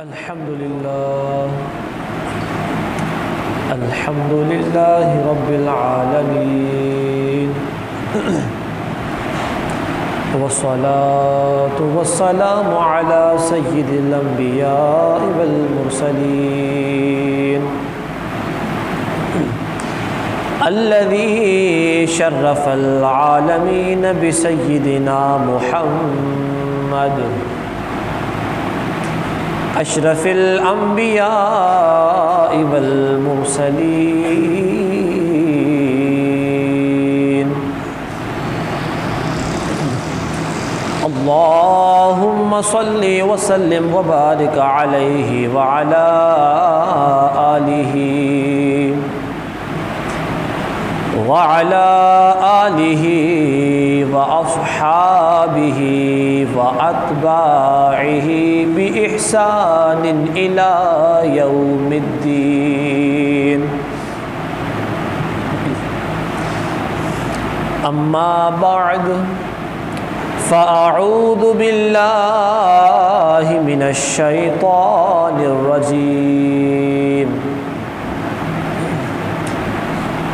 الحمد لله رب العالمين والصلاة والسلام على سيد الأنبياء والمرسلين الذي شرف العالمين بسيدنا محمد أشرف الأنبياء والمرسلين اللهم صل وسلم وبارك عليه وعلى آله وأصحابه وأتباعه بإحسان إلى يوم الدين أما بعد فأعوذ بالله من الشيطان الرجيم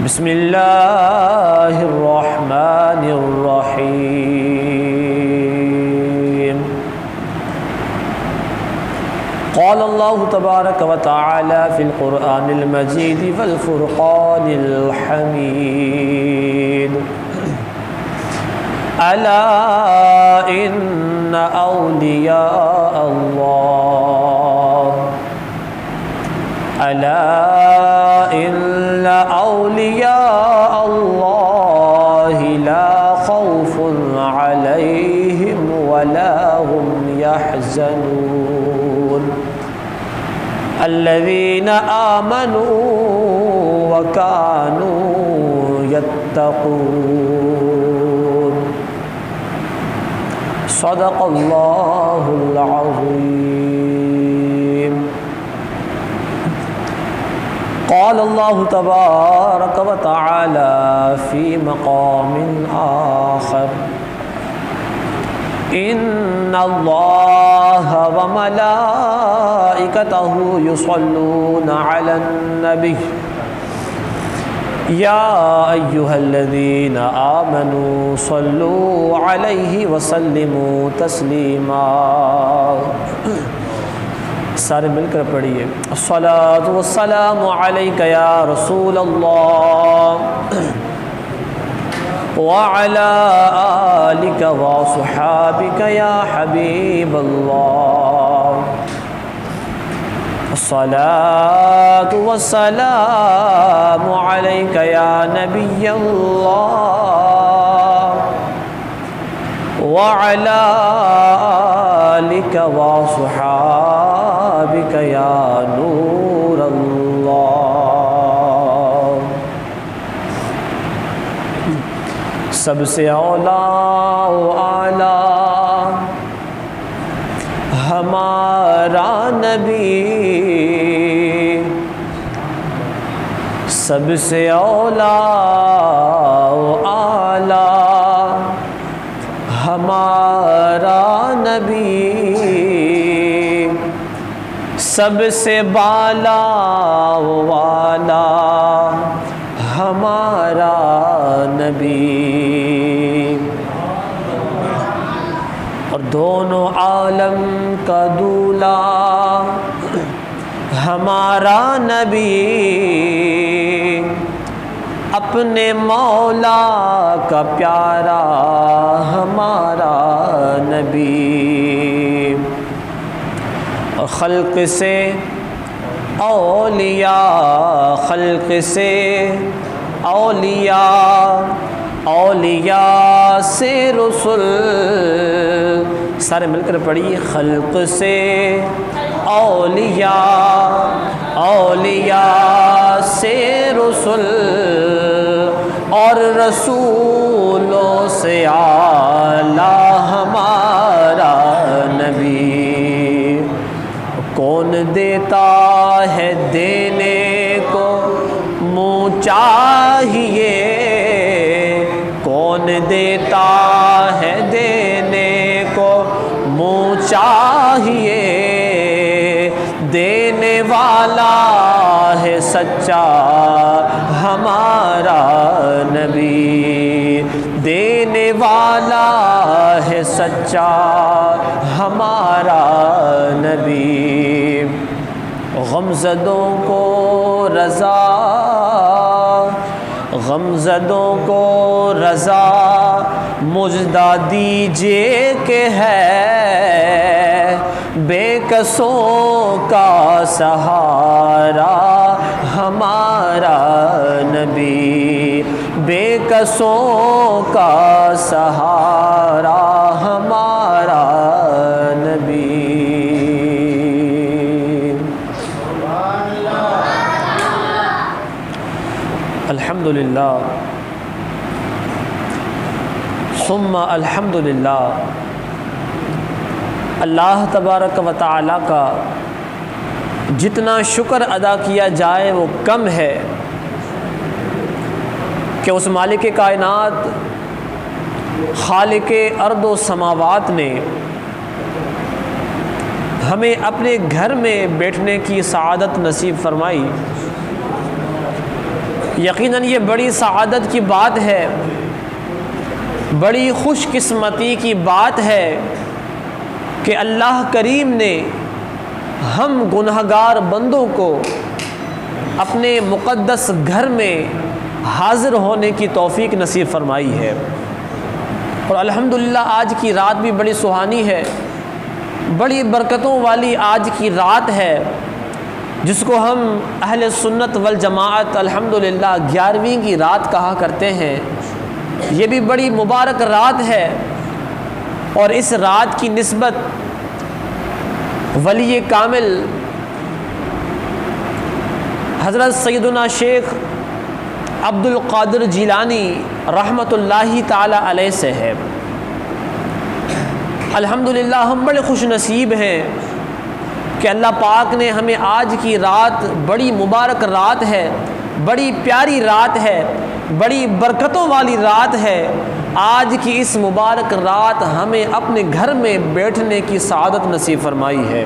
بسم الله الرحمن الرحيم قال الله تبارك وتعالى في القرآن المجيد والفرقان الحميد ألا إن أولياء الله ألا إن أولياء الله لا خوف عليهم ولا هم يحزنون الذين آمنوا وكانوا يتقون صدق الله العظيم قال الله تبارك وتعالى في مقام آخر إن الله وملائكته يصلون على النبي يا أيها الذين آمنوا صلوا عليه وسلموا تسليما سارے مل کر پڑھیے الصلاۃ والسلام علیک یا رسول اللہ وعلی آلک وصحابک یا حبیب اللہ الصلاۃ والسلام علیک یا نبی اللہ وعلی آلک وصحابک یا نور اللہ سب سے اولیٰ و اعلیٰ ہمارا نبی سب سے اولیٰ و اعلیٰ ہمارا نبی سب سے بالا والا ہمارا نبی اور دونوں عالم کا دولا ہمارا نبی اپنے مولا کا پیارا ہمارا نبی خلق سے اولیاء خلق سے اولیاء اولیاء سے رسول سارے مل کر پڑھیے خلق سے اولیاء اولیاء سے رسول اور رسولوں سے اعلیٰ ہمارا نبی کون دیتا ہے دینے کو منہ چاہیے کون دیتا ہے دینے کو منہ چاہیے سچا ہمارا نبی، دینے والا ہے سچا ہمارا نبی، غمزدوں کو رضا، غمزدوں کو رضا مژدہ دیجیے کہ ہے بے کسوں کا سہارا ہمارا نبی، بے کسوں کا سہارا ہمارا نبی۔ الحمدللہ ثم الحمدللہ، اللہ تبارک و تعالی کا جتنا شکر ادا کیا جائے وہ کم ہے کہ اس مالک کائنات، خالق ارض و سماوات نے ہمیں اپنے گھر میں بیٹھنے کی سعادت نصیب فرمائی۔ یقیناً یہ بڑی سعادت کی بات ہے، بڑی خوش قسمتی کی بات ہے کہ اللہ کریم نے ہم گنہگار بندوں کو اپنے مقدس گھر میں حاضر ہونے کی توفیق نصیب فرمائی ہے۔ اور الحمدللہ آج کی رات بھی بڑی سہانی ہے، بڑی برکتوں والی آج کی رات ہے، جس کو ہم اہل سنت والجماعت الحمدللہ 11ویں کی رات کہا کرتے ہیں۔ یہ بھی بڑی مبارک رات ہے، اور اس رات کی نسبت ولی کامل حضرت سیدنا شیخ عبد القادر جیلانی رحمۃ اللہ تعالی علیہ سے ہے۔ الحمدللہ ہم بڑے خوش نصیب ہیں کہ اللہ پاک نے ہمیں آج کی رات، بڑی مبارک رات ہے، بڑی پیاری رات ہے، بڑی برکتوں والی رات ہے، آج کی اس مبارک رات ہمیں اپنے گھر میں بیٹھنے کی سعادت نصیب فرمائی ہے۔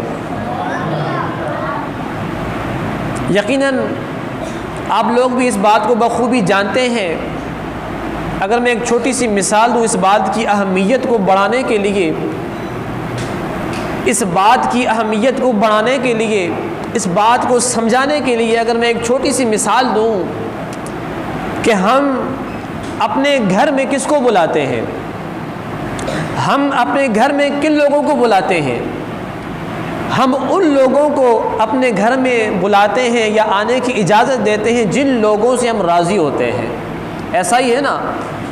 یقیناً آپ لوگ بھی اس بات کو بخوبی جانتے ہیں۔ اگر میں ایک چھوٹی سی مثال دوں اس بات کی اہمیت کو بڑھانے کے لیے، اس بات کی اہمیت کو بڑھانے کے لیے، اس بات کو سمجھانے کے لیے اگر میں ایک چھوٹی سی مثال دوں کہ ہم اپنے گھر میں کس کو بلاتے ہیں، ہم اپنے گھر میں کن لوگوں کو بلاتے ہیں؟ ہم ان لوگوں کو اپنے گھر میں بلاتے ہیں یا آنے کی اجازت دیتے ہیں جن لوگوں سے ہم راضی ہوتے ہیں۔ ایسا ہی ہے نا،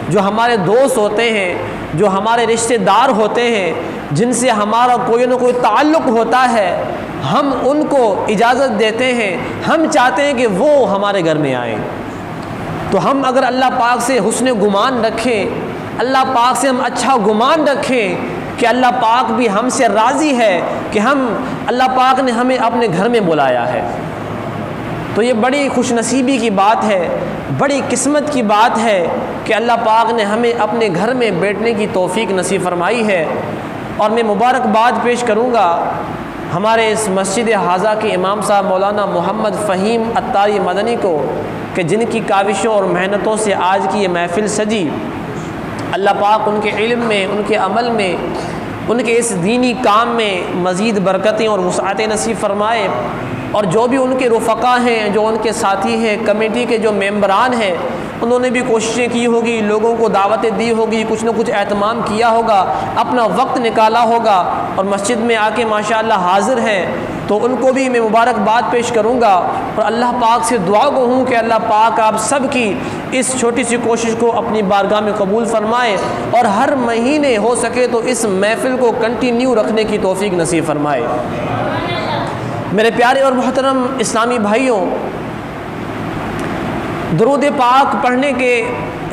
جو ہمارے دوست ہوتے ہیں، جو ہمارے رشتہ دار ہوتے ہیں، جن سے ہمارا کوئی نہ کوئی تعلق ہوتا ہے، ہم ان کو اجازت دیتے ہیں، ہم چاہتے ہیں کہ وہ ہمارے گھر میں آئیں۔ تو ہم اگر اللہ پاک سے حسن گمان رکھیں، اللہ پاک سے ہم اچھا گمان رکھیں کہ اللہ پاک بھی ہم سے راضی ہے کہ اللہ پاک نے ہمیں اپنے گھر میں بلایا ہے، تو یہ بڑی خوش نصیبی کی بات ہے، بڑی قسمت کی بات ہے کہ اللہ پاک نے ہمیں اپنے گھر میں بیٹھنے کی توفیق نصیب فرمائی ہے۔ اور میں مبارکباد پیش کروں گا ہمارے اس مسجد حاضہ کے امام صاحب مولانا محمد فہیم عطاری مدنی کو، کہ جن کی کاوشوں اور محنتوں سے آج کی یہ محفل سجی۔ اللہ پاک ان کے علم میں، ان کے عمل میں، ان کے اس دینی کام میں مزید برکتیں اور وسعتیں نصیب فرمائے، اور جو بھی ان کے رفقا ہیں، جو ان کے ساتھی ہیں، کمیٹی کے جو ممبران ہیں، انہوں نے بھی کوششیں کی ہوگی، لوگوں کو دعوتیں دی ہوگی، کچھ نہ کچھ اہتمام کیا ہوگا، اپنا وقت نکالا ہوگا اور مسجد میں آ کے ماشاءاللہ حاضر ہیں، تو ان کو بھی میں مبارکباد پیش کروں گا، اور اللہ پاک سے دعا گو ہوں کہ اللہ پاک آپ سب کی اس چھوٹی سی کوشش کو اپنی بارگاہ میں قبول فرمائے، اور ہر مہینے ہو سکے تو اس محفل کو کنٹینیو رکھنے کی توفیق نصیب فرمائے۔ میرے پیارے اور محترم اسلامی بھائیوں، درود پاک پڑھنے کے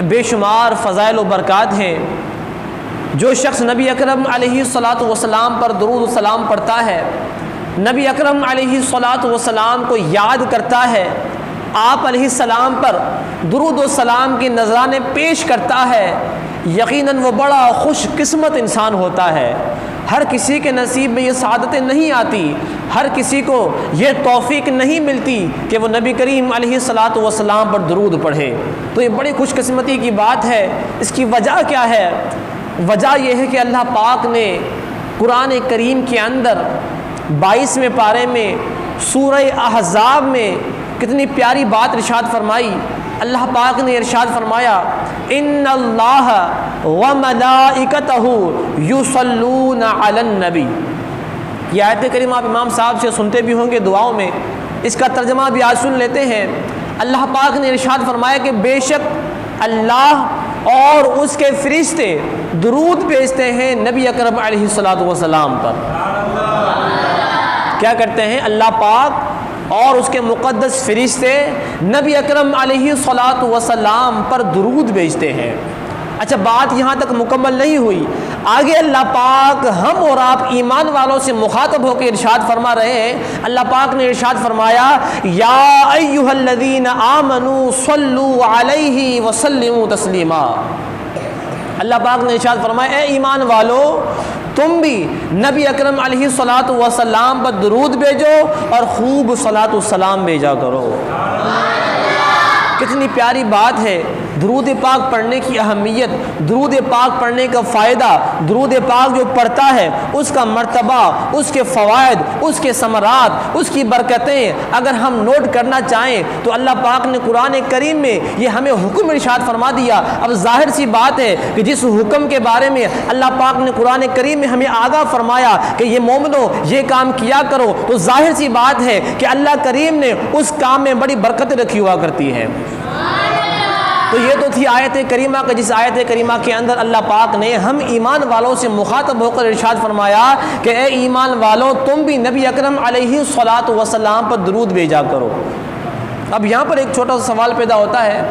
بے شمار فضائل و برکات ہیں۔ جو شخص نبی اکرم علیہ الصلاۃ والسلام پر درود و سلام پڑھتا ہے، نبی اکرم علیہ الصلاۃ والسلام کو یاد کرتا ہے، آپ علیہ السلام پر درود و سلام کے نذرانے پیش کرتا ہے، یقیناً وہ بڑا خوش قسمت انسان ہوتا ہے۔ ہر کسی کے نصیب میں یہ سعادتیں نہیں آتی، ہر کسی کو یہ توفیق نہیں ملتی کہ وہ نبی کریم علیہ الصلاۃ والسلام پر درود پڑھے۔ تو یہ بڑی خوش قسمتی کی بات ہے۔ اس کی وجہ کیا ہے؟ وجہ یہ ہے کہ اللہ پاک نے قرآن کریم کے اندر 22ویں پارے میں سورہ احزاب میں کتنی پیاری بات ارشاد فرمائی۔ اللہ پاک نے ارشاد فرمایا ان اللہ وملائکتہ یصلون علی النبی۔ یہ آیت کریمہ آپ امام صاحب سے سنتے بھی ہوں گے دعاؤں میں، اس کا ترجمہ بھی آج سن لیتے ہیں۔ اللہ پاک نے ارشاد فرمایا کہ بے شک اللہ اور اس کے فرشتے درود بھیجتے ہیں نبی اکرم علیہ الصلاۃ والسلام پر۔ کیا کرتے ہیں؟ اللہ پاک اور اس کے مقدس فرشتے نبی اکرم علیہ الصلاۃ والسلام پر درود بھیجتے ہیں۔ اچھا، بات یہاں تک مکمل نہیں ہوئی، آگے اللہ پاک ہم اور آپ ایمان والوں سے مخاطب ہو کے ارشاد فرما رہے ہیں۔ اللہ پاک نے ارشاد فرمایا یا ایھا الذین آمنوا صلوا علیہ وسلموا تسلیما۔ اللہ پاک نے ارشاد فرمایا اے ایمان والو، تم بھی نبی اکرم علیہ الصلاۃ والسلام پر درود بھیجو اور خوب صلاۃ والسلام بھیجا کرو۔ کتنی پیاری بات ہے درود پاک پڑھنے کی اہمیت، درود پاک پڑھنے کا فائدہ، درود پاک جو پڑھتا ہے اس کا مرتبہ، اس کے فوائد، اس کے ثمرات، اس کی برکتیں اگر ہم نوٹ کرنا چاہیں تو اللہ پاک نے قرآن کریم میں یہ ہمیں حکم ارشاد فرما دیا۔ اب ظاہر سی بات ہے کہ جس حکم کے بارے میں اللہ پاک نے قرآن کریم میں ہمیں آگاہ فرمایا کہ یہ مومنو یہ کام کیا کرو، تو ظاہر سی بات ہے کہ اللہ کریم نے اس کام میں بڑی برکت رکھی ہوا کرتی ہے۔ تو یہ تو تھی آیت کریمہ کا، جس آیت کریمہ کے اندر اللہ پاک نے ہم ایمان والوں سے مخاطب ہو کر ارشاد فرمایا کہ اے ایمان والوں، تم بھی نبی اکرم علیہ الصلاۃ والسلام پر درود بھیجا کرو۔ اب یہاں پر ایک چھوٹا سا سوال پیدا ہوتا ہے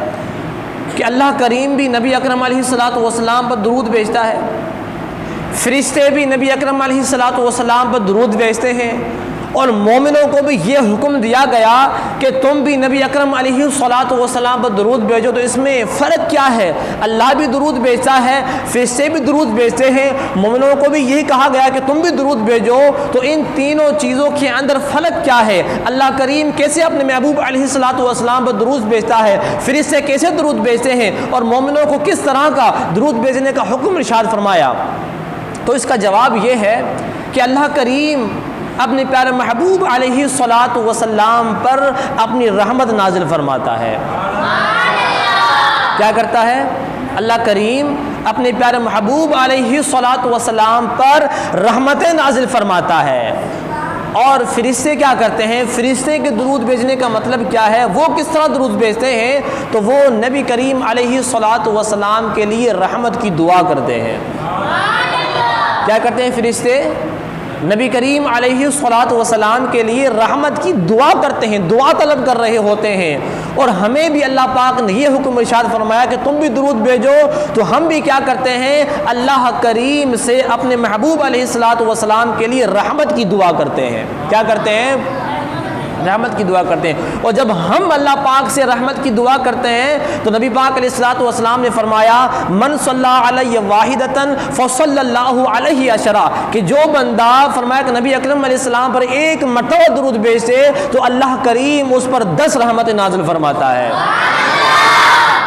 کہ اللہ کریم بھی نبی اکرم علیہ الصلاۃ والسلام پر درود بھیجتا ہے، فرشتے بھی نبی اکرم علیہ الصلاۃ والسلام پر درود بھیجتے ہیں، اور مومنوں کو بھی یہ حکم دیا گیا کہ تم بھی نبی اکرم علیہ الصلاۃ والسلام پر درود بھیجو۔ تو اس میں فرق کیا ہے؟ اللہ بھی درود بھیجتا ہے، فرشتے بھی درود بھیجتے ہیں، مومنوں کو بھی یہی کہا گیا کہ تم بھی درود بھیجو۔ تو ان تینوں چیزوں کے اندر فرق کیا ہے؟ اللہ کریم کیسے اپنے محبوب علیہ الصلاۃ والسلام پر درود بھیجتا ہے، فرشتے کیسے درود بھیجتے ہیں، اور مومنوں کو کس طرح کا درود بھیجنے کا حکم ارشاد فرمایا؟ تو اس کا جواب یہ ہے کہ اللہ کریم اپنے پیارے محبوب علیہ الصلاۃ والسلام پر اپنی رحمت نازل فرماتا ہے۔ کیا کرتا ہے؟ اللہ کریم اپنے پیارے محبوب علیہ الصلاۃ والسلام پر رحمتیں نازل فرماتا ہے۔ اور فرشتے کیا کرتے ہیں؟ فرشتے کے درود بھیجنے کا مطلب کیا ہے؟ وہ کس طرح درود بھیجتے ہیں؟ تو وہ نبی کریم علیہ الصلاۃ والسلام کے لیے رحمت کی دعا کرتے ہیں۔ کیا کرتے ہیں فرشتے؟ نبی کریم علیہ الصلاۃ والسلام کے لیے رحمت کی دعا کرتے ہیں، دعا طلب کر رہے ہوتے ہیں۔ اور ہمیں بھی اللہ پاک نے یہ حکم ارشاد فرمایا کہ تم بھی درود بھیجو، تو ہم بھی کیا کرتے ہیں؟ اللہ کریم سے اپنے محبوب علیہ الصلاۃ والسلام کے لیے رحمت کی دعا کرتے ہیں۔ کیا کرتے ہیں؟ رحمت کی دعا کرتے ہیں۔ اور جب ہم اللہ پاک سے رحمت کی دعا کرتے ہیں تو نبی پاک علیہ الصلوۃ والسلام نے فرمایا من صلی علیہ واحدۃ فصلی اللہ علیہ عشرہ، کہ جو بندہ فرمایا کہ نبی اکرم علیہ السلام پر ایک مرتبہ درود بھیجے تو اللہ کریم اس پر 10 رحمت نازل فرماتا ہے۔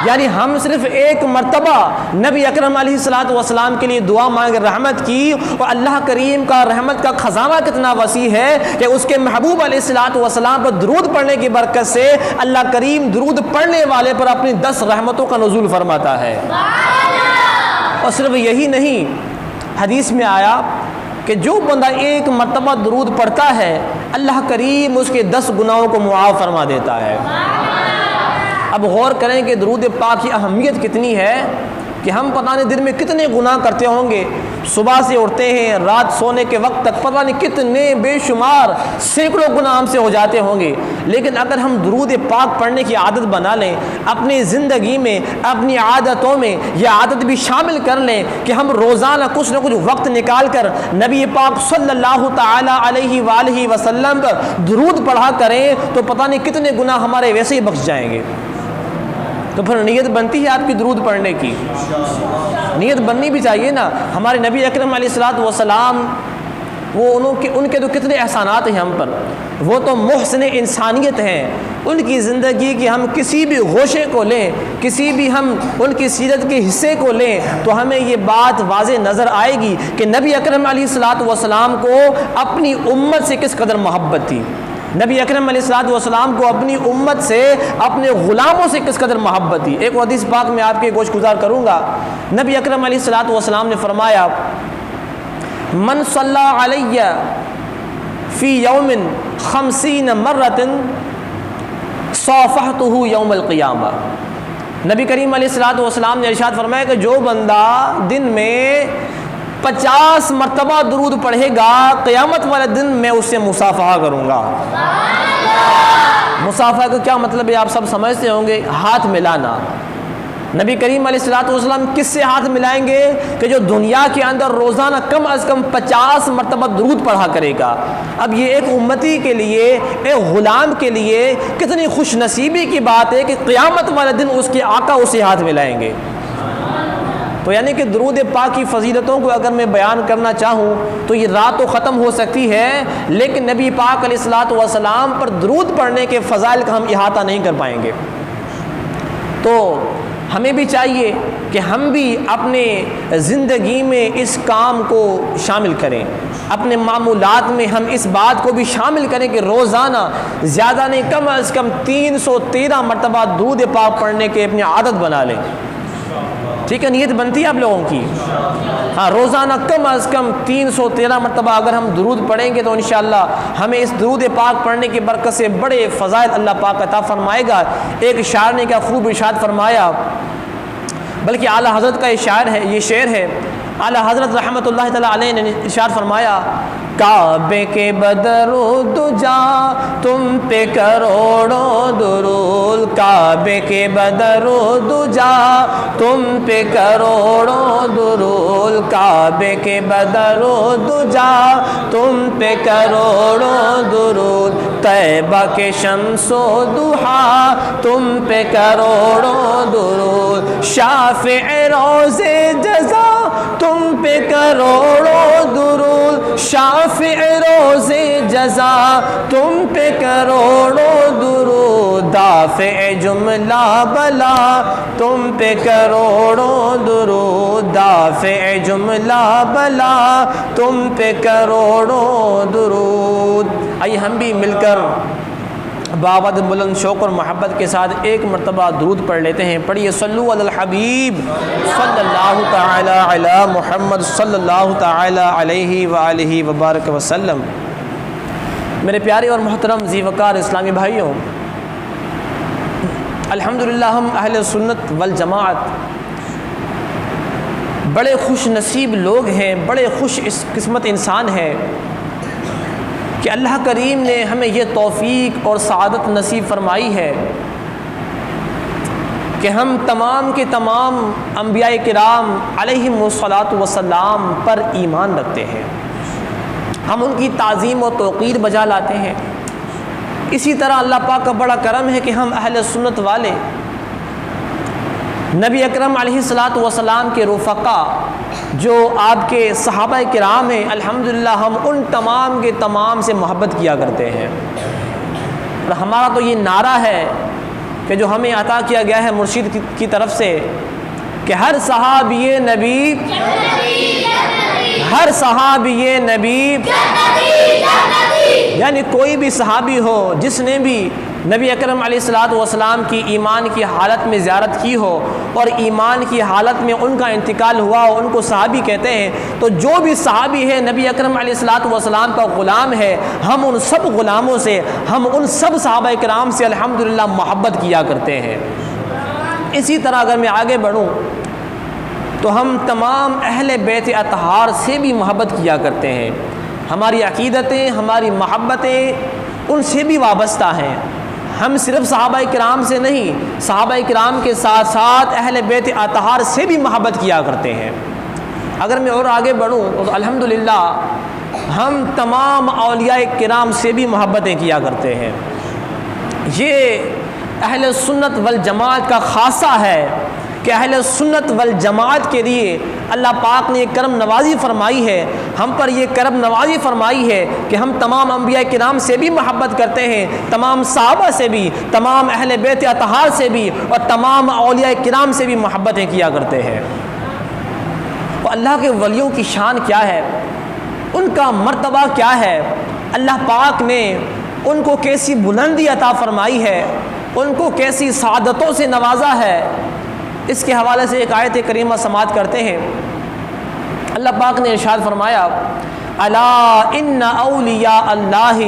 یعنی ہم صرف ایک مرتبہ نبی اکرم علیہ الصلوۃ والسلام کے لیے دعا مانگے رحمت کی، اور اللہ کریم کا رحمت کا خزانہ کتنا وسیع ہے کہ اس کے محبوب علیہ الصلوۃ والسلام پر درود پڑھنے کی برکت سے اللہ کریم درود پڑھنے والے پر اپنی 10 رحمتوں کا نزول فرماتا ہے۔ اور صرف یہی نہیں، حدیث میں آیا کہ جو بندہ ایک مرتبہ درود پڑھتا ہے اللہ کریم اس کے 10 گناہوں کو معاف فرما دیتا ہے۔ اب غور کریں کہ درود پاک کی اہمیت کتنی ہے کہ ہم پتہ نہیں دن میں کتنے گناہ کرتے ہوں گے، صبح سے اٹھتے ہیں رات سونے کے وقت تک پتہ نہیں کتنے بے شمار سینکڑوں گناہ ہم سے ہو جاتے ہوں گے، لیکن اگر ہم درود پاک پڑھنے کی عادت بنا لیں اپنی زندگی میں، اپنی عادتوں میں یہ عادت بھی شامل کر لیں کہ ہم روزانہ کچھ نہ کچھ وقت نکال کر نبی پاک صلی اللہ تعالی علیہ وآلہ وسلم پر درود پڑھا کریں تو پتہ نہیں کتنے گناہ ہمارے ویسے ہی بخش جائیں گے۔ تو پھر نیت بنتی ہے آپ کی درود پڑھنے کی؟ نیت بننی بھی چاہیے نا۔ ہمارے نبی اکرم علیہ الصلوۃ والسلام وہ ان کے تو کتنے احسانات ہیں ہم پر، وہ تو محسن انسانیت ہیں۔ ان کی زندگی کی ہم کسی بھی گوشے کو لیں، کسی بھی ہم ان کی سیرت کے حصے کو لیں تو ہمیں یہ بات واضح نظر آئے گی کہ نبی اکرم علیہ الصلوۃ والسلام کو اپنی امت سے کس قدر محبت تھی، نبی اکرم علیہ الصلوۃ والسلام کو اپنی امت سے، اپنے غلاموں سے کس قدر محبت تھی۔ ایک حدیث پاک میں آپ کے گوش گزار کروں گا۔ نبی اکرم علیہ الصلوۃ والسلام نے فرمایا، من صلی علیہ فی یوم 50 مرۃ صافحتہ یوم القیامہ۔ نبی کریم علیہ الصلوۃ والسلام نے ارشاد فرمایا کہ جو بندہ دن میں 50 مرتبہ درود پڑھے گا، قیامت والے دن میں اس سے مصافحہ کروں گا۔ مصافحہ کا کیا مطلب ہے آپ سب سمجھتے ہوں گے، ہاتھ ملانا۔ نبی کریم علیہ الصلوۃ والسلام کس سے ہاتھ ملائیں گے کہ جو دنیا کے اندر روزانہ کم از کم 50 مرتبہ درود پڑھا کرے گا۔ اب یہ ایک امتی کے لیے، ایک غلام کے لیے کتنی خوش نصیبی کی بات ہے کہ قیامت والے دن اس کے آقا اسے ہاتھ ملائیں گے۔ تو یعنی کہ درود پاک کی فضیلتوں کو اگر میں بیان کرنا چاہوں تو یہ رات تو ختم ہو سکتی ہے، لیکن نبی پاک علیہ الصلوۃ والسلام پر درود پڑھنے کے فضائل کا ہم احاطہ نہیں کر پائیں گے۔ تو ہمیں بھی چاہیے کہ ہم بھی اپنے زندگی میں اس کام کو شامل کریں، اپنے معمولات میں ہم اس بات کو بھی شامل کریں کہ روزانہ زیادہ نہیں کم از کم 313 مرتبہ درود پاک پڑھنے کے اپنی عادت بنا لیں۔ ٹھیک ہے، نیت بنتی ہے آپ لوگوں کی؟ ہاں، روزانہ کم از کم 313 مرتبہ اگر ہم درود پڑھیں گے تو انشاءاللہ ہمیں اس درود پاک پڑھنے کی برکت سے بڑے فضائل اللہ پاک عطا فرمائے گا۔ ایک شاعر نے کیا خوب ارشاد فرمایا، بلکہ اعلیٰ حضرت کا یہ شعر ہے، اعلیٰ حضرت رحمۃ اللہ تعالیٰ علیہ نے ارشاد فرمایا، کعبے کے بدر و دجا تم پہ کروڑوں درود، کعبے کے بدر و دجا تم پہ کروڑوں درود، کعبے کے بدر و دجا تم پہ کروڑوں درود، طیبہ کے شمس و ضحیٰ تم پہ کروڑوں درود، شافع روز جزا تم پہ کروڑوں درود، شافع روز جزا تم پہ کروڑوں درود، دافع جملہ بلا تم پہ کروڑوں درود، دافع جملہ بلا تم پہ کروڑوں درود۔ آئیے ہم بھی مل کر بابت بلند شوق اور محبت کے ساتھ ایک مرتبہ درود پڑھ لیتے ہیں۔ پڑھیے، صلو علی الحبیب صلی اللہ تعالی علی محمد صلی اللہ تعالی علیہ وآلہ وبارک وسلم۔ میرے پیارے اور محترم ذی وقار اسلامی بھائیوں، الحمدللہ ہم اہل سنت والجماعت بڑے خوش نصیب لوگ ہیں، بڑے خوش قسمت انسان ہیں کہ اللہ کریم نے ہمیں یہ توفیق اور سعادت نصیب فرمائی ہے کہ ہم تمام کے تمام انبیاء کرام علیہم الصلاۃ والسلام پر ایمان رکھتے ہیں، ہم ان کی تعظیم و توقیر بجا لاتے ہیں۔ اسی طرح اللہ پاک کا بڑا کرم ہے کہ ہم اہل سنت والے نبی اکرم علیہ الصلاۃ والسلام کے رفقا جو آپ کے صحابہ کرام ہیں، الحمدللہ ہم ان تمام کے تمام سے محبت کیا کرتے ہیں، اور ہمارا تو یہ نعرہ ہے کہ جو ہمیں عطا کیا گیا ہے مرشد کی طرف سے کہ ہر صحابی نبی، ہر صحابی نبی، یعنی کوئی بھی صحابی ہو جس نے بھی نبی اکرم علیہ الصلوۃ والسلام کی ایمان کی حالت میں زیارت کی ہو اور ایمان کی حالت میں ان کا انتقال ہوا ہو، ان کو صحابی کہتے ہیں۔ تو جو بھی صحابی ہے نبی اکرم علیہ الصلوۃ والسلام کا غلام ہے، ہم ان سب غلاموں سے، ہم ان سب صحابہ کرام سے الحمدللہ محبت کیا کرتے ہیں۔ اسی طرح اگر میں آگے بڑھوں تو ہم تمام اہل بیت اطہار سے بھی محبت کیا کرتے ہیں، ہماری عقیدتیں، ہماری محبتیں ان سے بھی وابستہ ہیں۔ ہم صرف صحابہ کرام سے نہیں، صحابہ کرام کے ساتھ ساتھ اہل بیت اطہار سے بھی محبت کیا کرتے ہیں۔ اگر میں اور آگے بڑھوں تو الحمدللہ ہم تمام اولیاء کرام سے بھی محبتیں کیا کرتے ہیں۔ یہ اہل سنت والجماعت کا خاصہ ہے کہ اہل سنت والجماعت کے لیے اللہ پاک نے یہ کرم نوازی فرمائی ہے، ہم پر یہ کرم نوازی فرمائی ہے کہ ہم تمام انبیاء کرام سے بھی محبت کرتے ہیں، تمام صحابہ سے بھی، تمام اہل بیت اطہار سے بھی، اور تمام اولیاء کرام سے بھی محبتیں کیا کرتے ہیں۔ اور اللہ کے ولیوں کی شان کیا ہے، ان کا مرتبہ کیا ہے، اللہ پاک نے ان کو کیسی بلندی عطا فرمائی ہے، ان کو کیسی سعادتوں سے نوازا ہے، اس کے حوالے سے ایک آیت کریمہ سماعت کرتے ہیں۔ اللہ پاک نے ارشاد فرمایا، الا ان اولیاء اللہ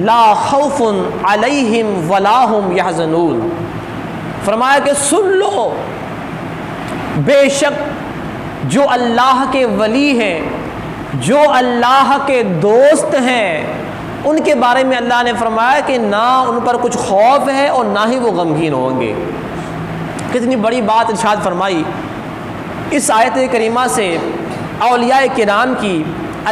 لا خوف علیہم ولا هم یحزنون، فرمایا کہ سن لو، بے شک جو اللہ کے ولی ہیں، جو اللہ کے دوست ہیں، ان کے بارے میں اللہ نے فرمایا کہ نہ ان پر کچھ خوف ہے اور نہ ہی وہ غمگین ہوں گے۔ کتنی بڑی بات ارشاد فرمائی۔ اس آیت کریمہ سے اولیاء کرام کی،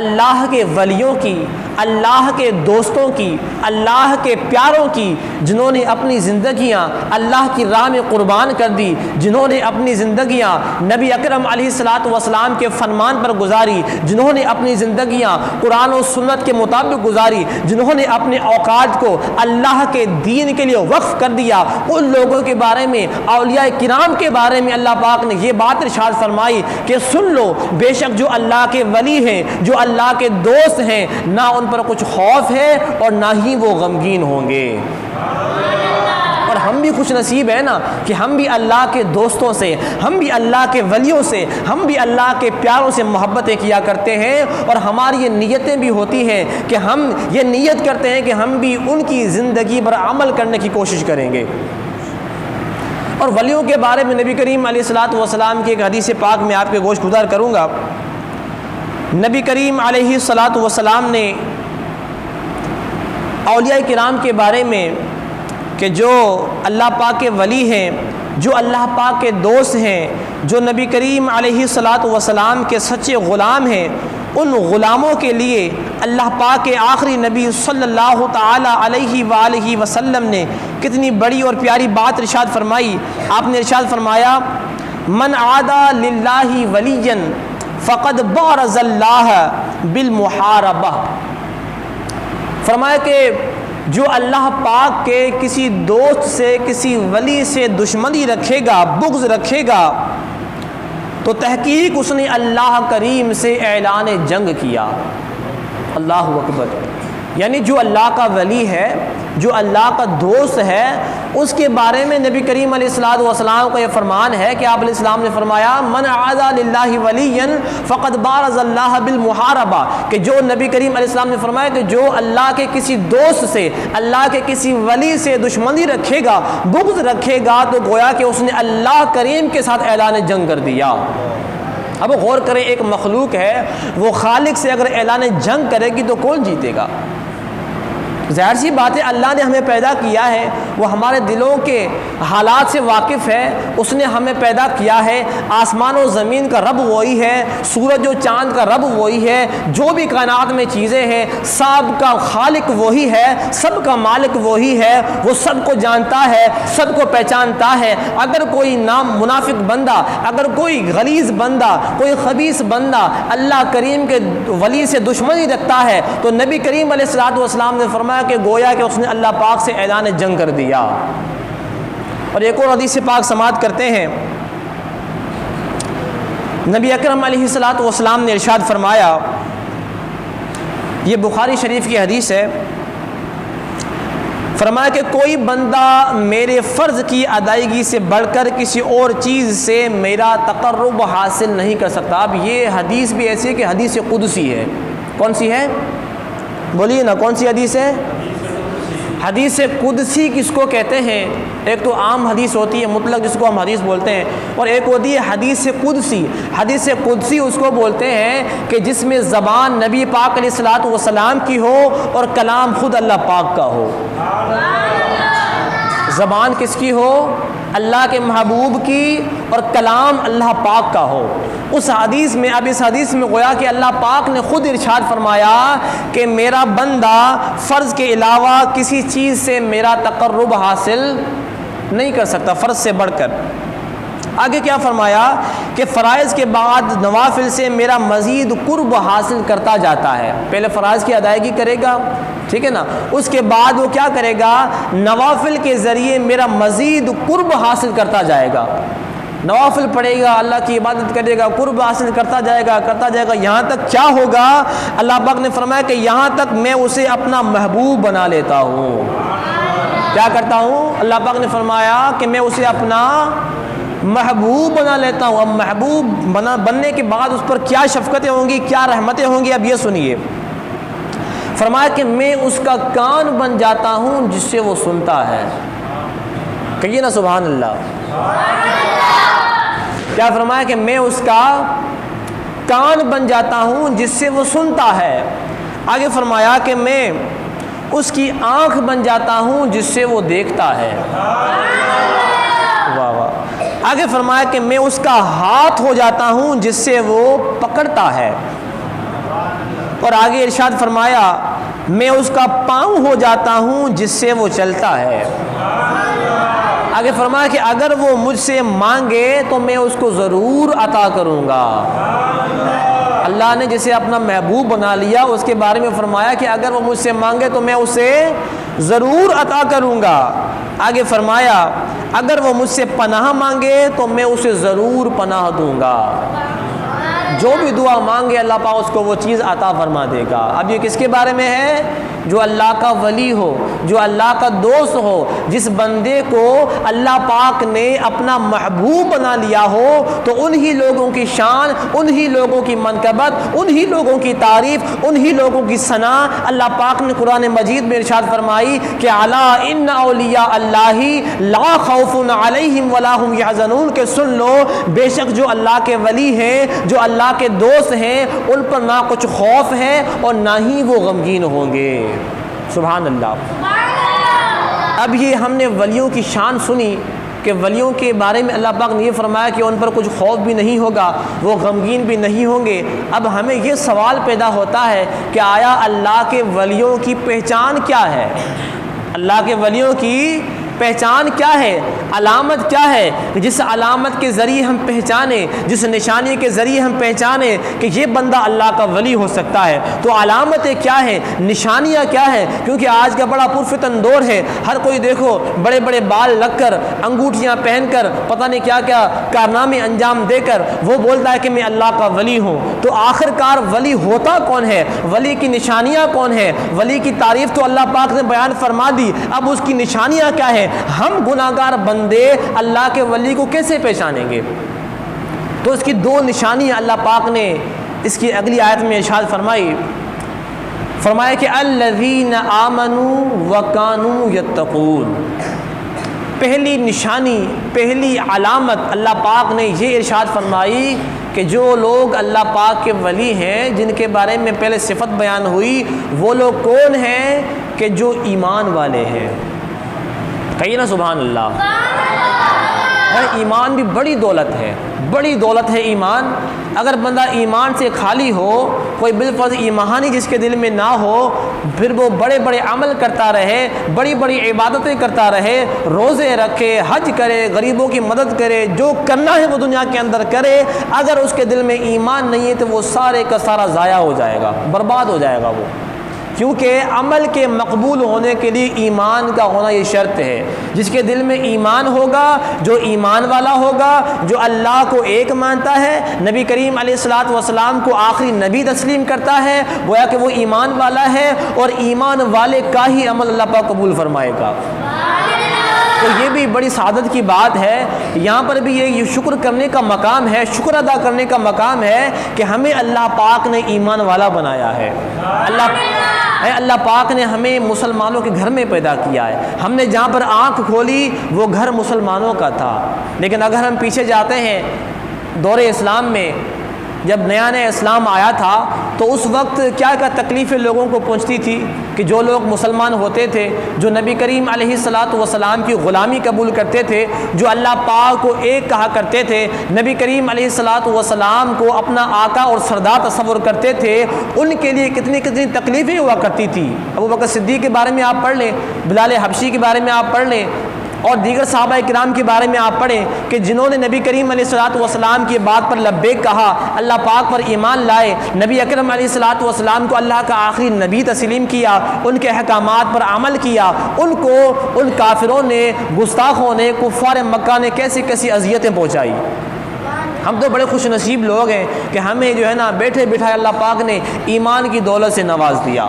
اللہ کے ولیوں کی، اللہ کے دوستوں کی، اللہ کے پیاروں کی، جنہوں نے اپنی زندگیاں اللہ کی راہ میں قربان کر دی، جنہوں نے اپنی زندگیاں نبی اکرم علیہ الصلاۃ والسلام کے فرمان پر گزاری، جنہوں نے اپنی زندگیاں قرآن و سنت کے مطابق گزاری، جنہوں نے اپنے اوقات کو اللہ کے دین کے لیے وقف کر دیا، ان لوگوں کے بارے میں، اولیاء کرام کے بارے میں اللہ پاک نے یہ بات ارشاد فرمائی کہ سن لو، بے شک جو اللہ کے ولی ہیں، جو اللہ کے دوست ہیں، نہ ان پر کچھ خوف ہے اور نہ ہی وہ غمگین ہوں گے۔ اور ہم بھی خوش نصیب ہیں نا کہ ہم بھی اللہ کے دوستوں سے، ہم بھی اللہ کے ولیوں سے، ہم بھی اللہ کے پیاروں سے محبتیں کیا کرتے ہیں، اور ہماری یہ نیتیں بھی ہوتی ہیں کہ ہم یہ نیت کرتے ہیں کہ ہم بھی ان کی زندگی پر عمل کرنے کی کوشش کریں گے۔ اور ولیوں کے بارے میں نبی کریم علیہ الصلاۃ والسلام کی ایک حدیث پاک میں آپ کے گوش گزار کروں گا۔ نبی کریم علیہ الصلاۃ والسلام نے اولیاء کرام کے بارے میں کہ جو اللہ پاک کے ولی ہیں، جو اللہ پاک کے دوست ہیں، جو نبی کریم علیہ الصلاۃ والسلام کے سچے غلام ہیں، ان غلاموں کے لیے اللہ پاک کے آخری نبی صلی اللہ تعالی علیہ وآلہ وسلم نے کتنی بڑی اور پیاری بات ارشاد فرمائی۔ آپ نے ارشاد فرمایا، من عادى للہ ولیا فقد بارز اللہ بالمحاربہ، فرمایا کہ جو اللہ پاک کے کسی دوست سے، کسی ولی سے دشمنی رکھے گا، بغض رکھے گا، تو تحقیق اس نے اللہ کریم سے اعلان جنگ کیا۔ اللہ اکبر۔ یعنی جو اللہ کا ولی ہے، جو اللہ کا دوست ہے، اس کے بارے میں نبی کریم علیہ الصلوۃ والسلام کا یہ فرمان ہے کہ آپ علیہ السلام نے فرمایا، من عادى للہ ولیا فقد بارز اللہ بالمحاربہ، کہ جو نبی کریم علیہ السلام نے فرمایا کہ جو اللہ کے کسی دوست سے، اللہ کے کسی ولی سے دشمنی رکھے گا، بغض رکھے گا، تو گویا کہ اس نے اللہ کریم کے ساتھ اعلان جنگ کر دیا۔ اب غور کریں، ایک مخلوق ہے، وہ خالق سے اگر اعلان جنگ کرے گی تو کون جیتے گا؟ ظاہر سی بات ہے، اللہ نے ہمیں پیدا کیا ہے، وہ ہمارے دلوں کے حالات سے واقف ہے، اس نے ہمیں پیدا کیا ہے، آسمان و زمین کا رب وہی ہے، سورج و چاند کا رب وہی ہے، جو بھی کائنات میں چیزیں ہیں سب کا خالق وہی ہے، سب کا مالک وہی ہے، وہ سب کو جانتا ہے، سب کو پہچانتا ہے۔ اگر کوئی منافق بندہ، اگر کوئی غلیظ بندہ، کوئی خبیث بندہ اللہ کریم کے ولی سے دشمنی رکھتا ہے تو نبی کریم علیہ الصلوۃ والسلام نے فرمایا کہ گویا کہ اس نے اللہ پاک سے اعلان جنگ کر دیا۔ اور ایک اور حدیث پاک سماعت کرتے ہیں، نبی اکرم علیہ الصلوۃ والسلام نے ارشاد فرمایا، یہ بخاری شریف کی حدیث ہے، فرمایا کہ کوئی بندہ میرے فرض کی ادائیگی سے بڑھ کر کسی اور چیز سے میرا تقرب حاصل نہیں کر سکتا۔ اب یہ حدیث بھی ایسی ہے کہ حدیث قدسی ہے۔ کون سی ہے؟ بولیے نا، کون سی حدیث ہے؟ حدیث قدسی کس کو کہتے ہیں؟ ایک تو عام حدیث ہوتی ہے مطلق، جس کو ہم حدیث بولتے ہیں، اور ایک ہوتی ہے حدیث قدسی۔ حدیث قدسی اس کو بولتے ہیں کہ جس میں زبان نبی پاک علیہ الصلوۃ والسلام کی ہو اور کلام خود اللہ پاک کا ہو۔ زبان کس کی ہو؟ اللہ کے محبوب کی، اور کلام اللہ پاک کا ہو۔ اس حدیث میں، اب اس حدیث میں گویا کہ اللہ پاک نے خود ارشاد فرمایا کہ میرا بندہ فرض کے علاوہ کسی چیز سے میرا تقرب حاصل نہیں کر سکتا فرض سے بڑھ کر۔ آگے کیا فرمایا کہ فرائض کے بعد نوافل سے میرا مزید قرب حاصل کرتا جاتا ہے۔ پہلے فرائض کی ادائیگی کرے گا، ٹھیک ہے نا، اس کے بعد وہ کیا کرے گا، نوافل کے ذریعے میرا مزید قرب حاصل کرتا جائے گا۔ نوافل پڑھے گا، اللہ کی عبادت کرے گا، قرب حاصل کرتا جائے گا، یہاں تک کیا ہوگا، اللہ پاک نے فرمایا کہ یہاں تک میں اسے اپنا محبوب بنا لیتا ہوں۔ کیا کرتا ہوں؟ اللہ پاک نے فرمایا کہ میں اسے اپنا محبوب بنا لیتا ہوں۔ اب محبوب بننے کے بعد اس پر کیا شفقتیں ہوں گی، کیا رحمتیں ہوں گی، اب یہ سنیے۔ فرمایا کہ میں اس کا کان بن جاتا ہوں جس سے وہ سنتا ہے۔ کہیے نا سبحان اللہ۔ کیا فرمایا کہ میں اس کا کان بن جاتا ہوں جس سے وہ سنتا ہے۔ آگے فرمایا کہ میں اس کی آنکھ بن جاتا ہوں جس سے وہ دیکھتا ہے۔ واہ واہ۔ آگے فرمایا کہ میں اس کا ہاتھ ہو جاتا ہوں جس سے وہ پکڑتا ہے۔ اور آگے ارشاد فرمایا میں اس کا پاؤں ہو جاتا ہوں جس سے وہ چلتا ہے۔ آگے فرمایا کہ اگر وہ مجھ سے مانگے تو میں اس کو ضرور عطا کروں گا۔ اللہ نے جسے اپنا محبوب بنا لیا اس کے بارے میں فرمایا کہ اگر وہ مجھ سے مانگے تو میں اسے ضرور عطا کروں گا۔ آگے فرمایا اگر وہ مجھ سے پناہ مانگے تو میں اسے ضرور پناہ دوں گا۔ جو بھی دعا مانگے اللہ پاک اس کو وہ چیز عطا فرما دے گا۔ اب یہ کس کے بارے میں ہے؟ جو اللہ کا ولی ہو، جو اللہ کا دوست ہو، جس بندے کو اللہ پاک نے اپنا محبوب بنا لیا ہو، تو انہی لوگوں کی شان، انہی لوگوں کی منقبت، انہی لوگوں کی تعریف، انہی لوگوں کی ثنا اللہ پاک نے قرآن مجید میں ارشاد فرمائی کہ الا ان اولیاء اللہ لا خوف علیہم ولا هم یحزنون، کہ سن لو بے شک جو اللہ کے ولی ہیں، جو اللہ کے دوست ہیں، ان پر نہ کچھ خوف ہے اور نہ ہی وہ غمگین ہوں گے۔ سبحان اللہ۔ اب یہ ہم نے ولیوں کی شان سنی کہ ولیوں کے بارے میں اللہ پاک نے یہ فرمایا کہ ان پر کچھ خوف بھی نہیں ہوگا، وہ غمگین بھی نہیں ہوں گے۔ اب ہمیں یہ سوال پیدا ہوتا ہے کہ آیا اللہ کے ولیوں کی پہچان کیا ہے؟ اللہ کے ولیوں کی پہچان کیا ہے؟ علامت کیا ہے؟ جس علامت کے ذریعے ہم پہچانیں، جس نشانی کے ذریعے ہم پہچانیں کہ یہ بندہ اللہ کا ولی ہو سکتا ہے، تو علامتیں کیا ہیں، نشانیاں کیا ہیں؟ کیونکہ آج کا بڑا پرفتن دور ہے، ہر کوئی دیکھو بڑے بڑے بال لگ کر، انگوٹھیاں پہن کر، پتہ نہیں کیا کیا کارنامے انجام دے کر وہ بولتا ہے کہ میں اللہ کا ولی ہوں۔ تو آخر کار ولی ہوتا کون ہے؟ ولی کی نشانیاں کون ہیں؟ ولی کی تعریف تو اللہ پاک نے بیان فرما دی، اب اس کی نشانیاں کیا ہیں؟ ہم گناہگار بندے اللہ کے ولی کو کیسے پہچانیں گے؟ تو اس کی دو نشانیاں اللہ پاک نے اس کی اگلی آیت میں ارشاد فرمایا کہ الذین آمنوا وکانوا یتقون۔ پہلی نشانی، پہلی علامت اللہ پاک نے یہ ارشاد فرمائی کہ جو لوگ اللہ پاک کے ولی ہیں، جن کے بارے میں پہلے صفت بیان ہوئی، وہ لوگ کون ہیں؟ کہ جو ایمان والے ہیں۔ کہیے نا سبحان اللہ۔ ایمان بھی بڑی دولت ہے، بڑی دولت ہے ایمان۔ اگر بندہ ایمان سے خالی ہو، کوئی بالفرض ایمانی جس کے دل میں نہ ہو، پھر وہ بڑے بڑے عمل کرتا رہے، بڑی بڑی عبادتیں کرتا رہے، روزے رکھے، حج کرے، غریبوں کی مدد کرے، جو کرنا ہے وہ دنیا کے اندر کرے، اگر اس کے دل میں ایمان نہیں ہے تو وہ سارے کا سارا ضائع ہو جائے گا، برباد ہو جائے گا وہ۔ کیونکہ عمل کے مقبول ہونے کے لیے ایمان کا ہونا یہ شرط ہے۔ جس کے دل میں ایمان ہوگا، جو ایمان والا ہوگا، جو اللہ کو ایک مانتا ہے، نبی کریم علیہ الصلوۃ والسلام کو آخری نبی تسلیم کرتا ہے، گویا کہ وہ ایمان والا ہے، اور ایمان والے کا ہی عمل اللہ پاک قبول فرمائے گا۔ تو یہ بھی بڑی سعادت کی بات ہے۔ یہاں پر بھی یہ شکر کرنے کا مقام ہے، شکر ادا کرنے کا مقام ہے کہ ہمیں اللہ پاک نے ایمان والا بنایا ہے۔ اللہ پاک نے ہمیں مسلمانوں کے گھر میں پیدا کیا ہے۔ ہم نے جہاں پر آنکھ کھولی وہ گھر مسلمانوں کا تھا، لیکن اگر ہم پیچھے جاتے ہیں دور اسلام میں، جب نیا نیا اسلام آیا تھا تو اس وقت کیا کیا تکلیفیں لوگوں کو پہنچتی تھی کہ جو لوگ مسلمان ہوتے تھے، جو نبی کریم علیہ الصلوۃ والسلام کی غلامی قبول کرتے تھے، جو اللہ پاک کو ایک کہا کرتے تھے، نبی کریم علیہ الصلوۃ والسلام کو اپنا آقا اور سردار تصور کرتے تھے، ان کے لیے کتنی کتنی تکلیفیں ہوا کرتی تھی۔ ابو بکر صدیق کے بارے میں آپ پڑھ لیں، بلال حبشی کے بارے میں آپ پڑھ لیں، اور دیگر صحابہ کرام کے بارے میں آپ پڑھیں کہ جنہوں نے نبی کریم علیہ الصلوۃ والسلام کی بات پر لبیک کہا، اللہ پاک پر ایمان لائے، نبی اکرم علیہ الصلوۃ والسلام کو اللہ کا آخری نبی تسلیم کیا، ان کے احکامات پر عمل کیا، ان کافروں نے، گستاخوں نے، کفار مکہ نے کیسی کیسی اذیتیں پہنچائی۔ ہم تو بڑے خوش نصیب لوگ ہیں کہ ہمیں جو ہے نا بیٹھے بٹھائے اللہ پاک نے ایمان کی دولت سے نواز دیا،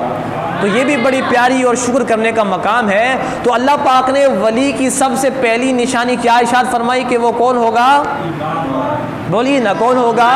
تو یہ بھی بڑی پیاری اور شکر کرنے کا مقام ہے۔ تو اللہ پاک نے ولی کی سب سے پہلی نشانی کیا ارشاد فرمائی کہ وہ کون ہوگا؟ بولیے نا، کون ہوگا؟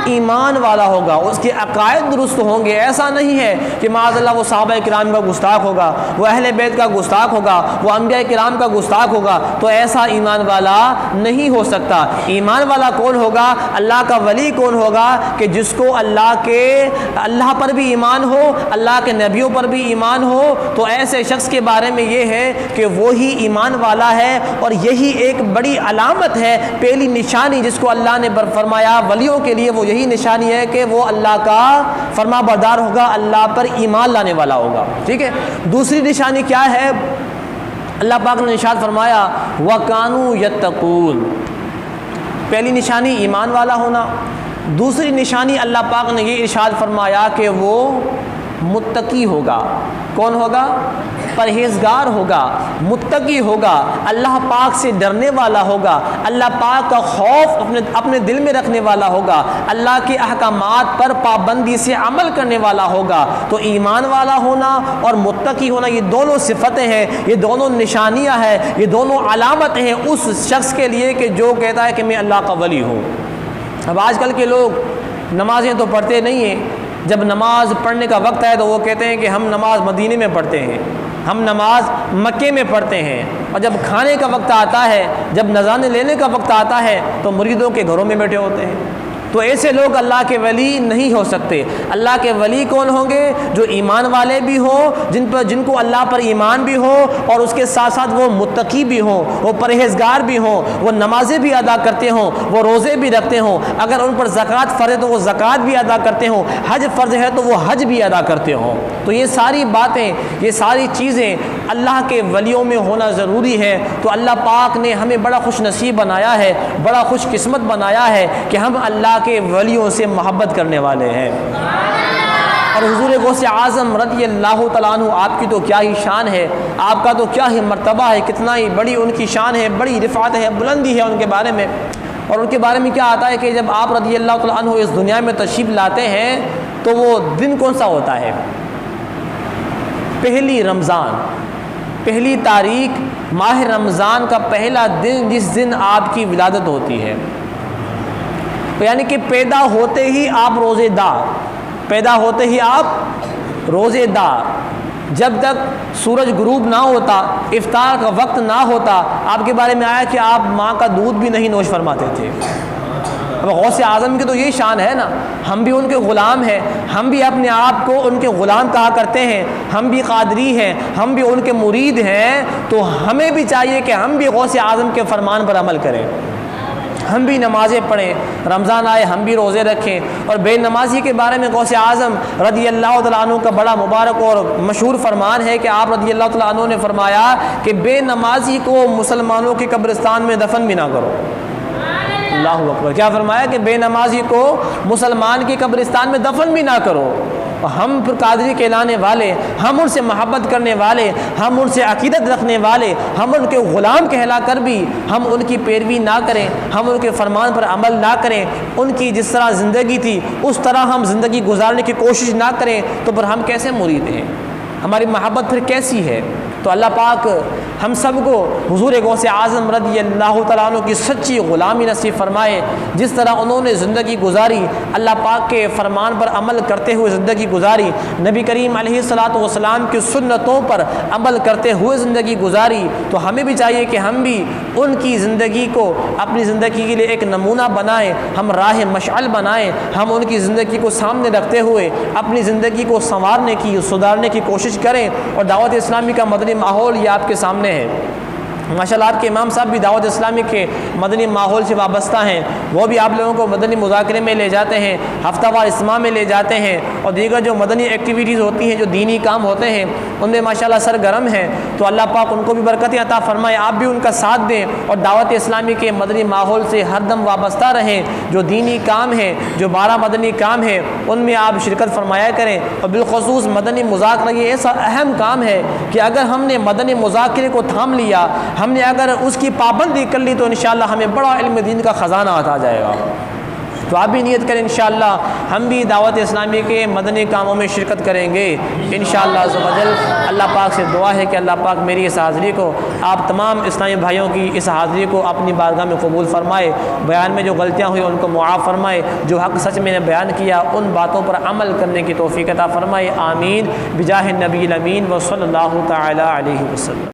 ایمان والا ہوگا، اس کے عقائد درست ہوں گے۔ ایسا نہیں ہے کہ معاذ اللہ وہ صحابہ کرام کا گستاخ ہوگا، وہ اہل بیت کا گستاخ ہوگا، وہ انبیاء کرام کا گستاخ ہوگا، تو ایسا ایمان والا نہیں ہو سکتا۔ ایمان والا کون ہوگا؟ اللہ کا ولی کون ہوگا؟ کہ جس کو اللہ پر بھی ایمان ہو، اللہ کے نبیوں پر بھی ایمان ہو، تو ایسے شخص کے بارے میں یہ ہے کہ وہی ایمان والا ہے۔ اور یہی ایک بڑی علامت ہے، پہلی نشانی جس کو اللہ نے فرمایا ولیوں کے لیے، وہ یہی نشانی ہے کہ وہ اللہ کا فرما بردار ہوگا، اللہ پر ایمان لانے والا ہوگا۔ ٹھیک ہے، دوسری نشانی کیا ہے؟ اللہ پاک نے ارشاد فرمایا وَكَانُوا يَتَّقُونَ۔ پہلی نشانی ایمان والا ہونا، دوسری نشانی اللہ پاک نے یہ ارشاد فرمایا کہ وہ متقی ہوگا۔ کون ہوگا؟ پرہیزگار ہوگا، متقی ہوگا، اللہ پاک سے ڈرنے والا ہوگا، اللہ پاک کا خوف اپنے دل میں رکھنے والا ہوگا، اللہ کے احکامات پر پابندی سے عمل کرنے والا ہوگا۔ تو ایمان والا ہونا اور متقی ہونا، یہ دونوں صفتیں ہیں، یہ دونوں نشانیاں ہیں، یہ دونوں علامتیں ہیں اس شخص کے لیے کہ جو کہتا ہے کہ میں اللہ کا ولی ہوں۔ اب آج کل کے لوگ نمازیں تو پڑھتے نہیں ہیں، جب نماز پڑھنے کا وقت ہے تو وہ کہتے ہیں کہ ہم نماز مدینے میں پڑھتے ہیں، ہم نماز مکے میں پڑھتے ہیں، اور جب کھانے کا وقت آتا ہے، جب نذرانے لینے کا وقت آتا ہے تو مریدوں کے گھروں میں بیٹھے ہوتے ہیں۔ تو ایسے لوگ اللہ کے ولی نہیں ہو سکتے۔ اللہ کے ولی کون ہوں گے؟ جو ایمان والے بھی ہوں، جن کو اللہ پر ایمان بھی ہو، اور اس کے ساتھ ساتھ وہ متقی بھی ہوں، وہ پرہیزگار بھی ہوں، وہ نمازیں بھی ادا کرتے ہوں، وہ روزے بھی رکھتے ہوں، اگر ان پر زکوٰۃ فرض ہے تو وہ زکوٰۃ بھی ادا کرتے ہوں، حج فرض ہے تو وہ حج بھی ادا کرتے ہوں۔ تو یہ ساری باتیں، یہ ساری چیزیں اللہ کے ولیوں میں ہونا ضروری ہے۔ تو اللہ پاک نے ہمیں بڑا خوش نصیب بنایا ہے، بڑا خوش قسمت بنایا ہے کہ ہم اللہ کے ولیوں سے محبت کرنے والے ہیں۔ اور حضور غوث اعظم رضی اللہ تعالیٰ عنہ، آپ کی تو کیا ہی شان ہے، آپ کا تو کیا ہی مرتبہ ہے، کتنا ہی بڑی ان کی شان ہے، بڑی رفعت ہے، بلندی ہے ان کے بارے میں۔ اور ان کے بارے میں کیا آتا ہے کہ جب آپ رضی اللہ تعالیٰ عنہ اس دنیا میں تشریف لاتے ہیں تو وہ دن کون سا ہوتا ہے؟ پہلی رمضان، پہلی تاریخ ماہ رمضان کا پہلا دن، جس دن آپ کی ولادت ہوتی ہے، یعنی کہ پیدا ہوتے ہی آپ روزے دار، پیدا ہوتے ہی آپ روزے دار، جب تک سورج غروب نہ ہوتا، افطار کا وقت نہ ہوتا، آپ کے بارے میں آیا کہ آپ ماں کا دودھ بھی نہیں نوش فرماتے تھے۔ اب غوث اعظم کی تو یہی شان ہے نا، ہم بھی ان کے غلام ہیں، ہم بھی اپنے آپ کو ان کے غلام کہا کرتے ہیں، ہم بھی قادری ہیں، ہم بھی ان کے مرید ہیں، تو ہمیں بھی چاہیے کہ ہم بھی غوث اعظم کے فرمان پر عمل کریں، ہم بھی نمازیں پڑھیں، رمضان آئے ہم بھی روزے رکھیں۔ اور بے نمازی کے بارے میں غوث اعظم رضی اللہ تعالیٰ عنہ کا بڑا مبارک اور مشہور فرمان ہے کہ آپ رضی اللہ تعالیٰ عنہ نے فرمایا کہ بے نمازی کو مسلمانوں کے قبرستان میں دفن بھی نہ کرو۔ اللہ اکبر! کیا فرمایا کہ بے نمازی کو مسلمان کے قبرستان میں دفن بھی نہ کرو۔ اور ہم پھر قادری کہلانے والے، ہم ان سے محبت کرنے والے، ہم ان سے عقیدت رکھنے والے، ہم ان کے غلام کہلا کر بھی ہم ان کی پیروی نہ کریں، ہم ان کے فرمان پر عمل نہ کریں، ان کی جس طرح زندگی تھی اس طرح ہم زندگی گزارنے کی کوشش نہ کریں، تو پھر ہم کیسے مرید ہیں؟ ہماری محبت پھر کیسی ہے؟ تو اللہ پاک ہم سب کو حضور غوث اعظم رضی اللہ تعالیٰ عنہ کی سچی غلامی نصیب فرمائے۔ جس طرح انہوں نے زندگی گزاری، اللہ پاک کے فرمان پر عمل کرتے ہوئے زندگی گزاری، نبی کریم علیہ الصلوۃ والسلام کی سنتوں پر عمل کرتے ہوئے زندگی گزاری، تو ہمیں بھی چاہیے کہ ہم بھی ان کی زندگی کو اپنی زندگی کے لیے ایک نمونہ بنائیں، ہم راہ مشعل بنائیں، ہم ان کی زندگی کو سامنے رکھتے ہوئے اپنی زندگی کو سنوارنے کی، سدھارنے کی کوشش کریں۔ اور دعوت اسلامی کا مدنی ماحول یہ آپ کے سامنے ہے۔ ماشاء اللہ آپ کے امام صاحب بھی دعوت اسلامی کے مدنی ماحول سے وابستہ ہیں، وہ بھی آپ لوگوں کو مدنی مذاکرے میں لے جاتے ہیں، ہفتہ وار اجتماع میں لے جاتے ہیں، اور دیگر جو مدنی ایکٹیویٹیز ہوتی ہیں، جو دینی کام ہوتے ہیں، ان میں ماشاء اللہ سرگرم ہیں۔ تو اللہ پاک ان کو بھی برکتیں عطا فرمائے، آپ بھی ان کا ساتھ دیں اور دعوت اسلامی کے مدنی ماحول سے ہر دم وابستہ رہیں۔ جو دینی کام ہیں، جو 12 مدنی کام ہیں، ان میں آپ شرکت فرمایا کریں، اور بالخصوص مدنی مذاکرہ یہ ایسا اہم کام ہے کہ اگر ہم نے مدنی مذاکرے کو تھام لیا، ہم نے اگر اس کی پابندی کر لی، تو انشاءاللہ ہمیں بڑا علم دین کا خزانہ آتا جائے گا۔ تو آپ بھی نیت کریں انشاءاللہ ہم بھی دعوت اسلامی کے مدنی کاموں میں شرکت کریں گے انشاءاللہ عز و جل۔ اللہ پاک سے دعا ہے کہ اللہ پاک میری اس حاضری کو، آپ تمام اسلامی بھائیوں کی اس حاضری کو اپنی بارگاہ میں قبول فرمائے، بیان میں جو غلطیاں ہوئی ان کو معاف فرمائے، جو حق سچ میں نے بیان کیا ان باتوں پر عمل کرنے کی توفیق عطا فرمائے، آمین بجاہ النبی الامین و صلی اللہ تعالی علیہ وسلم۔